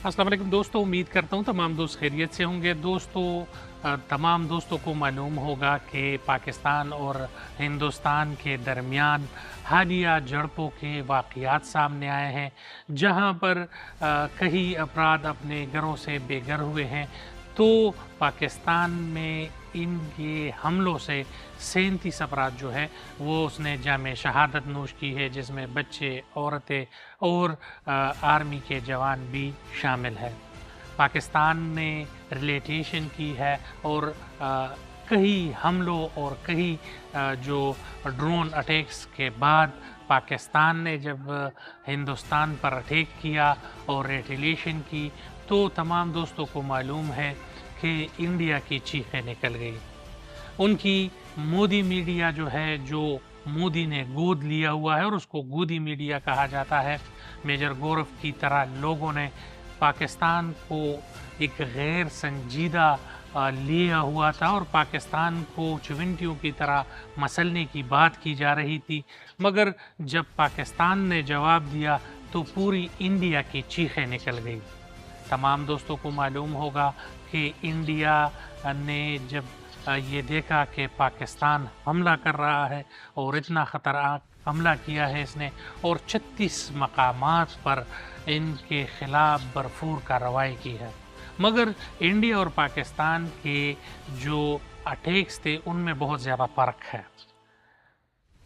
अस्सलाम वालेकुम दोस्तों, उम्मीद करता हूँ तमाम दोस्त खैरियत से होंगे। दोस्तों, तमाम दोस्तों को मालूम होगा कि पाकिस्तान और हिंदुस्तान के दरमियान हालिया झड़पों के वाक़यात सामने आए हैं, जहाँ पर कई अफराद अपने घरों से बेघर हुए हैं। तो पाकिस्तान में इनके हमलों से 37 अफराद जो है वो उसने जामे शहादत नोश की है, जिसमें बच्चे, औरतें और आर्मी के जवान भी शामिल हैं। पाकिस्तान ने रिलेटेशन की है और कई हमलों और कई जो ड्रोन अटैक्स के बाद पाकिस्तान ने जब हिंदुस्तान पर अटैक किया और रिटेलिएशन की, तो तमाम दोस्तों को मालूम है कि इंडिया की चीखें निकल गई। उनकी मोदी मीडिया जो है, जो मोदी ने गोद लिया हुआ है और उसको गोदी मीडिया कहा जाता है, मेजर गौरव की तरह लोगों ने पाकिस्तान को एक गैर संजीदा लिया हुआ था और पाकिस्तान को चिमटियों की तरह मसलने की बात की जा रही थी। मगर जब पाकिस्तान ने जवाब दिया तो पूरी इंडिया की चीखें निकल गई। तमाम दोस्तों को मालूम होगा कि इंडिया ने जब ये देखा कि पाकिस्तान हमला कर रहा है और इतना ख़तरनाक हमला किया है इसने, और 36 मकामात पर इनके ख़िलाफ़ भरपूर कार्रवाई की है। मगर इंडिया और पाकिस्तान के जो अटैक्स थे उनमें बहुत ज़्यादा फ़र्क है।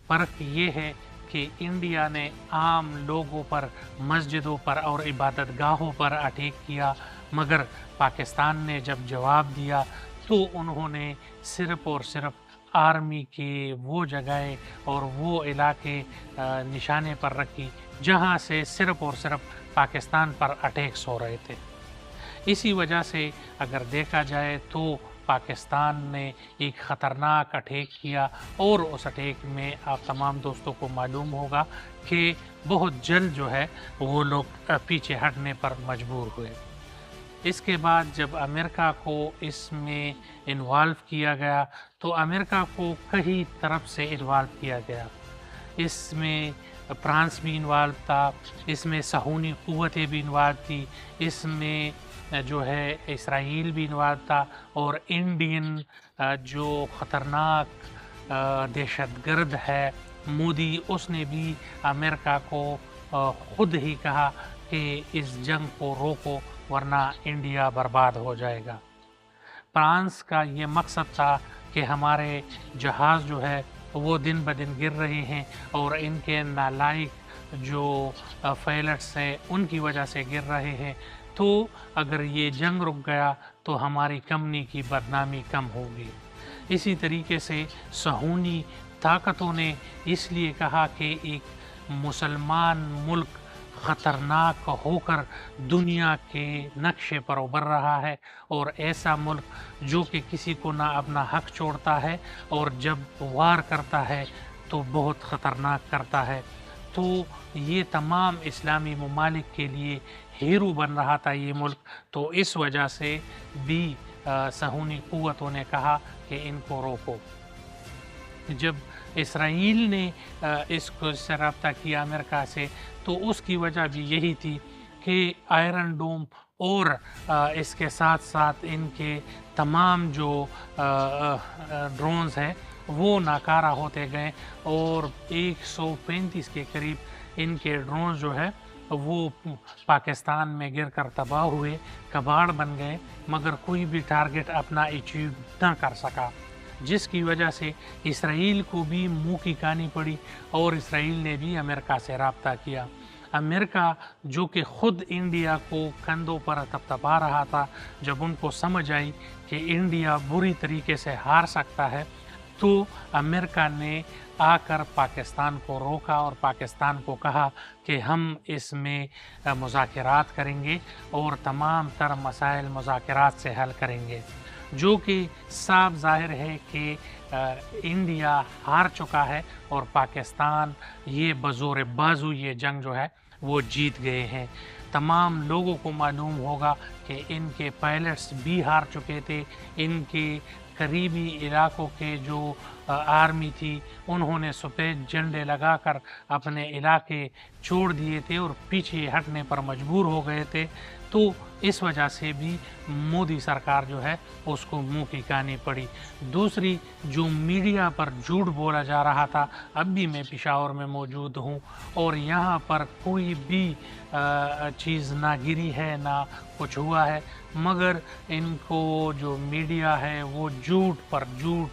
फ़र्क ये है कि इंडिया ने आम लोगों पर, मस्जिदों पर और इबादत गाहों पर अटैक किया, मगर पाकिस्तान ने जब जवाब दिया तो उन्होंने सिर्फ़ और सिर्फ आर्मी के वो जगह और वो इलाके निशाने पर रखी जहां से सिर्फ़ और सिर्फ पाकिस्तान पर अटैक्स हो रहे थे। इसी वजह से अगर देखा जाए तो पाकिस्तान ने एक ख़तरनाक अटैक किया और उस अटैक में आप तमाम दोस्तों को मालूम होगा कि बहुत जल्द जो है वो लोग पीछे हटने पर मजबूर हुए। इसके बाद जब अमेरिका को इसमें इन्वॉल्व किया गया तो अमेरिका को कई तरफ से इन्वॉल्व किया गया। इसमें फ्रांस भी इन्वॉल्व था, इसमें सहूनी क़ुव्वतें भी इन्वॉल्व थी, इसमें जो है इसराइल भी इन्वॉल्व था, और इंडियन जो ख़तरनाक दहशतगर्द है मोदी, उसने भी अमेरिका को ख़ुद ही कहा कि इस जंग को रोको वरना इंडिया बर्बाद हो जाएगा। फ्रांस का ये मकसद था कि हमारे जहाज़ जो है वो दिन ब दिन गिर रहे हैं और इनके नालायक जो पायलट्स हैं उनकी वजह से गिर रहे हैं, तो अगर ये जंग रुक गया तो हमारी कंपनी की बदनामी कम होगी। इसी तरीके से सहूनी ताकतों ने इसलिए कहा कि एक मुसलमान मुल्क ख़तरनाक होकर दुनिया के नक्शे पर उभर रहा है, और ऐसा मुल्क जो कि किसी को ना अपना हक छोड़ता है और जब वार करता है तो बहुत ख़तरनाक करता है। तो ये तमाम इस्लामी ममालिक के लिए हीरो बन रहा था ये मुल्क, तो इस वजह से भी सहूनी क़ुव्वतों ने कहा कि इनको रोको। जब इसराइल ने इसको से रब्ता किया अमेरिका से, तो उसकी वजह भी यही थी कि आयरन डोम और इसके साथ साथ इनके तमाम जो ड्रोन्स हैं वो नाकारा होते गए और 135 के करीब इनके ड्रोन्स जो है वो पाकिस्तान में गिरकर तबाह हुए, कबाड़ बन गए, मगर कोई भी टारगेट अपना अचीव ना कर सका, जिसकी वजह से इसराइल को भी मुंह की खानी पड़ी और इसराइल ने भी अमेरिका से रब्ता किया। अमेरिका जो कि ख़ुद इंडिया को कंधों पर थपथपा रहा था, जब उनको समझ आई कि इंडिया बुरी तरीके से हार सकता है, तो अमेरिका ने आकर पाकिस्तान को रोका और पाकिस्तान को कहा कि हम इसमें मुज़ाकरात करेंगे और तमाम तर मसाइल मुज़ाकरात से हल करेंगे, जो कि साफ ज़ाहिर है कि इंडिया हार चुका है और पाकिस्तान ये बज़ोर बाजू ये जंग जो है वो जीत गए हैं। तमाम लोगों को मालूम होगा कि इनके पायलट्स भी हार चुके थे, इनके करीबी इलाकों के जो आर्मी थी उन्होंने सफ़ेद झंडे लगाकर अपने इलाके छोड़ दिए थे और पीछे हटने पर मजबूर हो गए थे। तो इस वजह से भी मोदी सरकार जो है उसको मुंह की खानी पड़ी। दूसरी, जो मीडिया पर झूठ बोला जा रहा था, अब भी मैं पेशावर में मौजूद हूँ और यहाँ पर कोई भी चीज़ ना गिरी है ना कुछ हुआ है, मगर इनको जो मीडिया है वो झूठ पर झूठ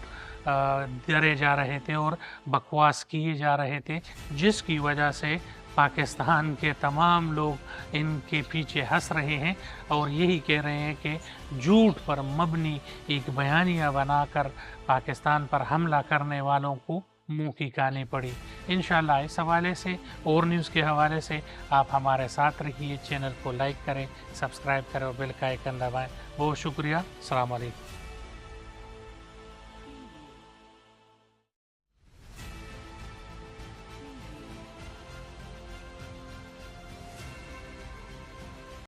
डरे जा रहे थे और बकवास किए जा रहे थे, जिसकी वजह से पाकिस्तान के तमाम लोग इनके पीछे हंस रहे हैं और यही कह रहे हैं कि झूठ पर मबनी एक बयानिया बनाकर पाकिस्तान पर हमला करने वालों को मुंह की खानी पड़ी। इंशाल्लाह इस हवाले से और न्यूज़ के हवाले से आप हमारे साथ रहिए। चैनल को लाइक करें, सब्सक्राइब करें और बेल का आइकन दबाएं। बहुत शुक्रिया। अस्सलाम वालेकुम।